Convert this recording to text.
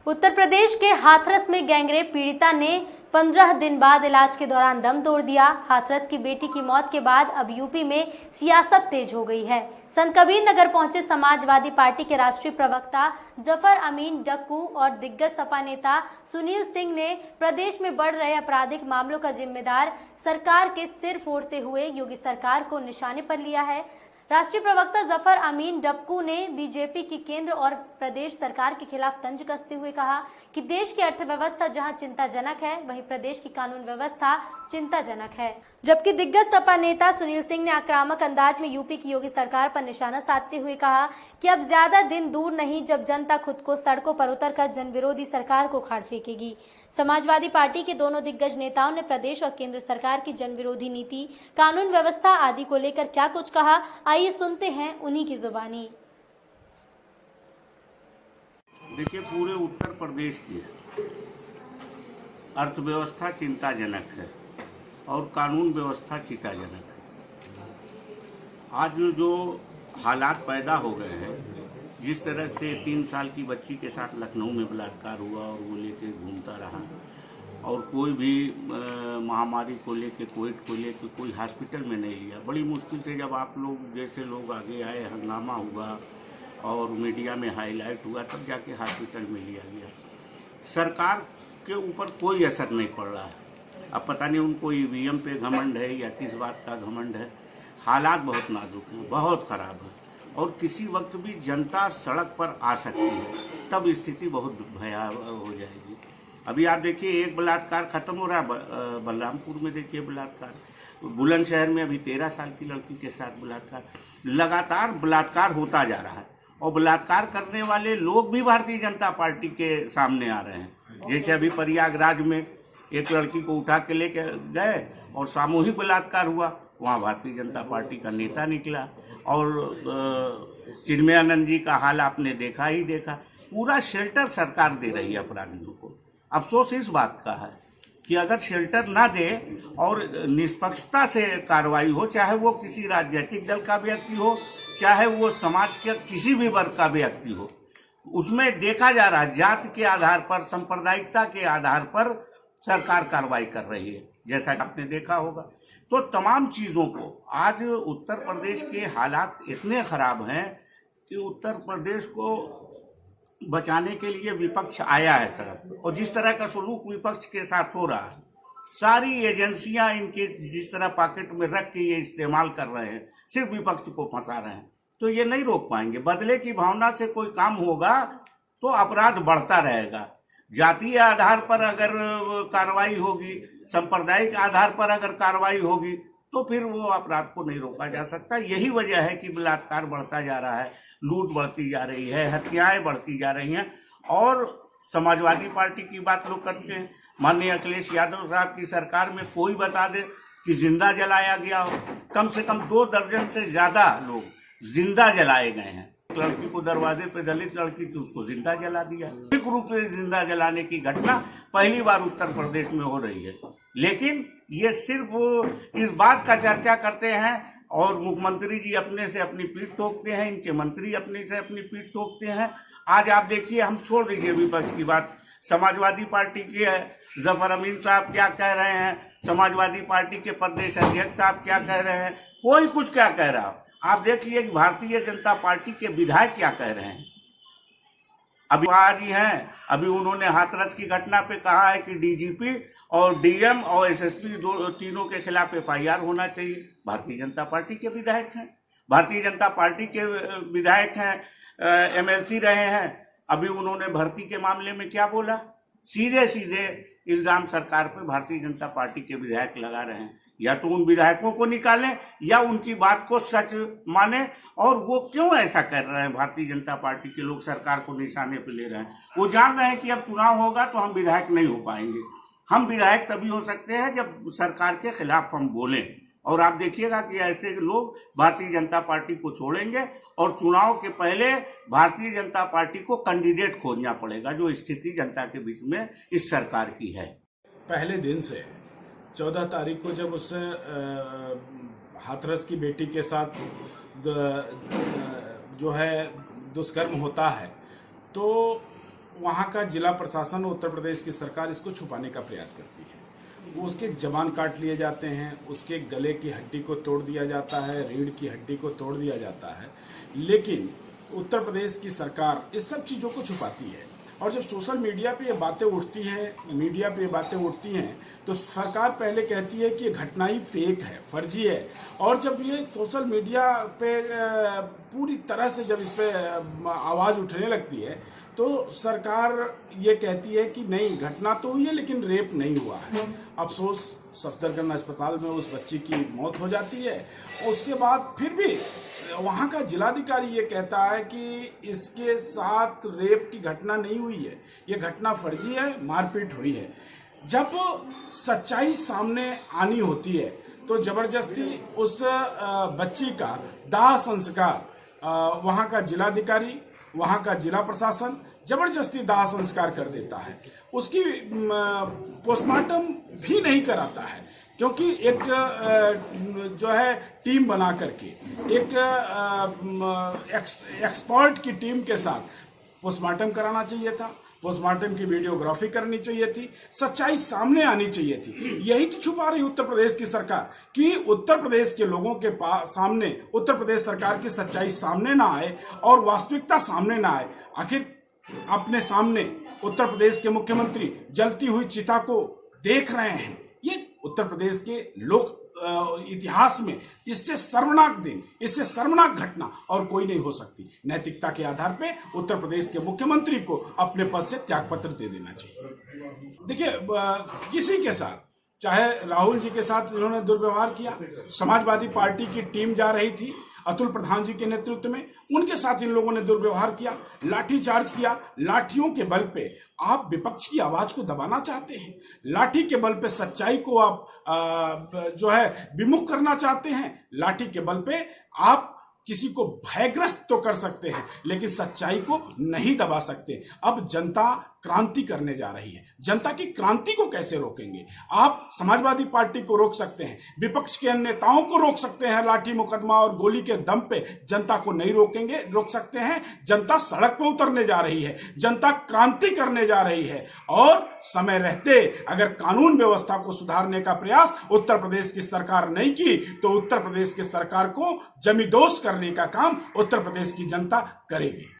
उत्तर प्रदेश के हाथरस में गैंगरेप पीड़िता ने 15 दिन बाद इलाज के दौरान दम तोड़ दिया। हाथरस की बेटी की मौत के बाद अब यूपी में सियासत तेज हो गई है। संत कबीर नगर पहुंचे समाजवादी पार्टी के राष्ट्रीय प्रवक्ता जफर अमीन डक्कू और दिग्गज सपा नेता सुनील सिंह ने प्रदेश में बढ़ रहे आपराधिक मामलों का जिम्मेदार सरकार के सिर फोड़ते हुए योगी सरकार को निशाने पर लिया है। राष्ट्रीय प्रवक्ता जफर अमीन डक्कू ने बीजेपी की केंद्र और प्रदेश सरकार के खिलाफ तंज कसते हुए कहा कि देश की अर्थव्यवस्था जहां चिंताजनक है, वहीं प्रदेश की कानून व्यवस्था चिंताजनक है। जबकि दिग्गज सपा नेता सुनील सिंह ने आक्रामक अंदाज में यूपी की योगी सरकार पर निशाना साधते हुए कहा कि अब ज्यादा दिन दूर नहीं जब जनता खुद को सड़कों पर उतरकर जनविरोधी सरकार को उखाड़ फेंकेगी। समाजवादी पार्टी के दोनों दिग्गज नेताओं ने प्रदेश और केंद्र सरकार की जनविरोधी नीति, कानून व्यवस्था आदि को लेकर क्या कुछ कहा, आइए सुनते हैं उन्हीं की जुबानी। देखिए, पूरे उत्तर प्रदेश की अर्थव्यवस्था चिंताजनक है और कानून व्यवस्था चिंताजनक है। आज जो हालात पैदा हो गए हैं, जिस तरह से 3 साल की बच्ची के साथ लखनऊ में बलात्कार हुआ और वो लेके घूमता रहा और कोई भी महामारी को लेके, कोविड को लेके कोई हॉस्पिटल में नहीं लिया। बड़ी मुश्किल से जब आप लोग जैसे लोग आगे आए, हंगामा हुआ और मीडिया में हाईलाइट हुआ, तब जाके हॉस्पिटल में लिया गया। सरकार के ऊपर कोई असर नहीं पड़ रहा है। अब पता नहीं उनको ईवीएम पे घमंड है या किस बात का घमंड है। हालात बहुत नाजुक हैं, बहुत ख़राब है और किसी वक्त भी जनता सड़क पर आ सकती है, तब स्थिति बहुत भयावह हो जाएगी। अभी आप देखिए, एक बलात्कार खत्म हो रहा है बलरामपुर में, देखिए बलात्कार, बुलंदशहर में अभी 13 साल की लड़की के साथ बलात्कार, लगातार बलात्कार होता जा रहा है और बलात्कार करने वाले लोग भी भारतीय जनता पार्टी के सामने आ रहे हैं। जैसे अभी प्रयागराज में एक लड़की को उठा के लेके गए और सामूहिक बलात्कार हुआ, वहाँ भारतीय जनता पार्टी का नेता निकला। और चिन्मयानंद जी का हाल आपने देखा ही देखा। पूरा शेल्टर सरकार दे रही है अपराधियों को। अफसोस इस बात का है कि अगर शेल्टर ना दे और निष्पक्षता से कार्रवाई हो, चाहे वो किसी राजनीतिक दल का व्यक्ति हो, चाहे वो समाज के किसी भी वर्ग का व्यक्ति हो, उसमें देखा जा रहा है जाति के आधार पर, सांप्रदायिकता के आधार पर सरकार कार्रवाई कर रही है, जैसा कि आपने देखा होगा। तो तमाम चीज़ों को आज उत्तर प्रदेश के हालात इतने खराब हैं कि उत्तर प्रदेश को बचाने के लिए विपक्ष आया है सड़क पर, और जिस तरह का सलूक विपक्ष के साथ हो रहा है, सारी एजेंसियां इनके जिस तरह पॉकेट में रख के ये इस्तेमाल कर रहे हैं, सिर्फ विपक्ष को फंसा रहे हैं, तो ये नहीं रोक पाएंगे। बदले की भावना से कोई काम होगा तो अपराध बढ़ता रहेगा। जातीय आधार पर अगर कार्रवाई होगी, सांप्रदायिक आधार पर अगर कार्रवाई होगी, तो फिर वो अपराध को नहीं रोका जा सकता। यही वजह है कि बलात्कार बढ़ता जा रहा है, लूट बढ़ती जा रही है, हत्याएं बढ़ती जा रही हैं। और समाजवादी पार्टी की बात लोग करते हैं, माननीय अखिलेश यादव साहब की सरकार में कोई बता दे कि जिंदा जलाया गया हो। कम से कम 2 दर्जन से ज्यादा लोग जिंदा जलाए गए हैं। लड़की को दरवाजे पे, दलित लड़की थी, उसको जिंदा जला दिया। एक रूप से जिंदा जलाने की घटना पहली बार उत्तर प्रदेश में हो रही है। लेकिन ये सिर्फ इस बात का चर्चा करते हैं और मुख्यमंत्री जी अपने से अपनी पीठ ठोकते हैं, इनके मंत्री अपने से अपनी पीठ ठोकते हैं। आज आप देखिए, हम छोड़ दीजिए विपक्ष की बात, समाजवादी पार्टी के जफर अमीन साहब क्या कह रहे हैं, समाजवादी पार्टी के प्रदेश अध्यक्ष साहब क्या कह रहे हैं, कोई कुछ क्या कह रहा हो। आप देख लीजिए कि भारतीय जनता पार्टी के विधायक क्या कह रहे हैं। अभी आज ही हैं, अभी उन्होंने हाथरस की घटना पे कहा है कि डीजीपी और डीएम और एसएसपी तीनों के खिलाफ एफआईआर होना चाहिए। भारतीय जनता पार्टी के विधायक हैं, भारतीय जनता पार्टी के विधायक हैं, एमएलसी रहे हैं। अभी उन्होंने भर्ती के मामले में क्या बोला, सीधे सीधे इल्जाम सरकार पे भारतीय जनता पार्टी के विधायक लगा रहे हैं। या तो उन विधायकों को निकालें या उनकी बात को सच माने। और वो क्यों ऐसा कर रहे हैं, भारतीय जनता पार्टी के लोग सरकार को निशाने पे ले रहे हैं। वो जान रहे हैं कि अब चुनाव होगा तो हम विधायक नहीं हो पाएंगे। हम विधायक तभी हो सकते हैं जब सरकार के खिलाफ हम बोलें। और आप देखिएगा कि ऐसे लोग भारतीय जनता पार्टी को छोड़ेंगे और चुनाव के पहले भारतीय जनता पार्टी को कैंडिडेट खोजना पड़ेगा, जो स्थिति जनता के बीच में इस सरकार की है। पहले दिन से 14 तारीख को जब उससे हाथरस की बेटी के साथ जो है दुष्कर्म होता है, तो वहाँ का जिला प्रशासन, उत्तर प्रदेश की सरकार इसको छुपाने का प्रयास करती है। वो उसके जबान काट लिए जाते हैं, उसके गले की हड्डी को तोड़ दिया जाता है, रीढ़ की हड्डी को तोड़ दिया जाता है, लेकिन उत्तर प्रदेश की सरकार इस सब चीज़ों को छुपाती है। और जब सोशल मीडिया पे ये बातें उठती हैं, मीडिया पे ये बातें उठती हैं, तो सरकार पहले कहती है कि ये घटना ही फेक है, फर्जी है। और जब ये सोशल मीडिया पे पूरी तरह से जब इस पे आवाज़ उठने लगती है, तो सरकार ये कहती है कि नहीं, घटना तो हुई है लेकिन रेप नहीं हुआ है। अफसोस, सफदरजंग अस्पताल में उस बच्ची की मौत हो जाती है। उसके बाद फिर भी वहाँ का जिलाधिकारी ये कहता है कि इसके साथ रेप की घटना नहीं हुई है, ये घटना फर्जी है, मारपीट हुई है। जब सच्चाई सामने आनी होती है तो जबरदस्ती उस बच्ची का दाह संस्कार वहाँ का जिलाधिकारी, वहाँ का जिला प्रशासन जबरदस्ती दाह संस्कार कर देता है। उसकी पोस्टमार्टम भी नहीं कराता है, क्योंकि एक जो है टीम बना करके, एक एक्सपर्ट की टीम के साथ पोस्टमार्टम कराना चाहिए था, पोस्टमार्टम की वीडियोग्राफी करनी चाहिए थी, सच्चाई सामने आनी चाहिए थी। यही तो छुपा रही उत्तर प्रदेश की सरकार कि उत्तर प्रदेश के लोगों के सामने उत्तर प्रदेश सरकार की सच्चाई सामने ना आए और वास्तविकता सामने ना आए। आखिर अपने सामने उत्तर प्रदेश के मुख्यमंत्री जलती हुई चिता को देख रहे हैं। ये उत्तर प्रदेश के लोक इतिहास में इससे शर्मनाक दिन, इससे शर्मनाक घटना और कोई नहीं हो सकती। नैतिकता के आधार पे उत्तर प्रदेश के मुख्यमंत्री को अपने पद से त्यागपत्र दे देना चाहिए। देखिए, किसी के साथ, चाहे राहुल जी के साथ इन्होंने दुर्व्यवहार किया, समाजवादी पार्टी की टीम जा रही थी अतुल प्रधान जी के नेतृत्व में, उनके साथ इन लोगों ने दुर्व्यवहार किया, लाठीचार्ज किया। लाठियों के बल पे आप विपक्ष की आवाज को दबाना चाहते हैं, लाठी के बल पे सच्चाई को आप जो है विमुख करना चाहते हैं, लाठी के बल पे आप किसी को भयग्रस्त तो कर सकते हैं लेकिन सच्चाई को नहीं दबा सकते। अब जनता क्रांति करने जा रही है, जनता की क्रांति को कैसे रोकेंगे? आप समाजवादी पार्टी को रोक सकते हैं, विपक्ष के अन्य नेताओं को रोक सकते हैं, लाठी मुकदमा और गोली के दम पे जनता को नहीं रोक सकते हैं। जनता सड़क पर उतरने जा रही है, जनता क्रांति करने जा रही है। और समय रहते अगर कानून व्यवस्था को सुधारने का प्रयास उत्तर प्रदेश की सरकार नहीं की तो उत्तर प्रदेश की सरकार को जमींदोज करने का काम उत्तर प्रदेश की जनता करेगी।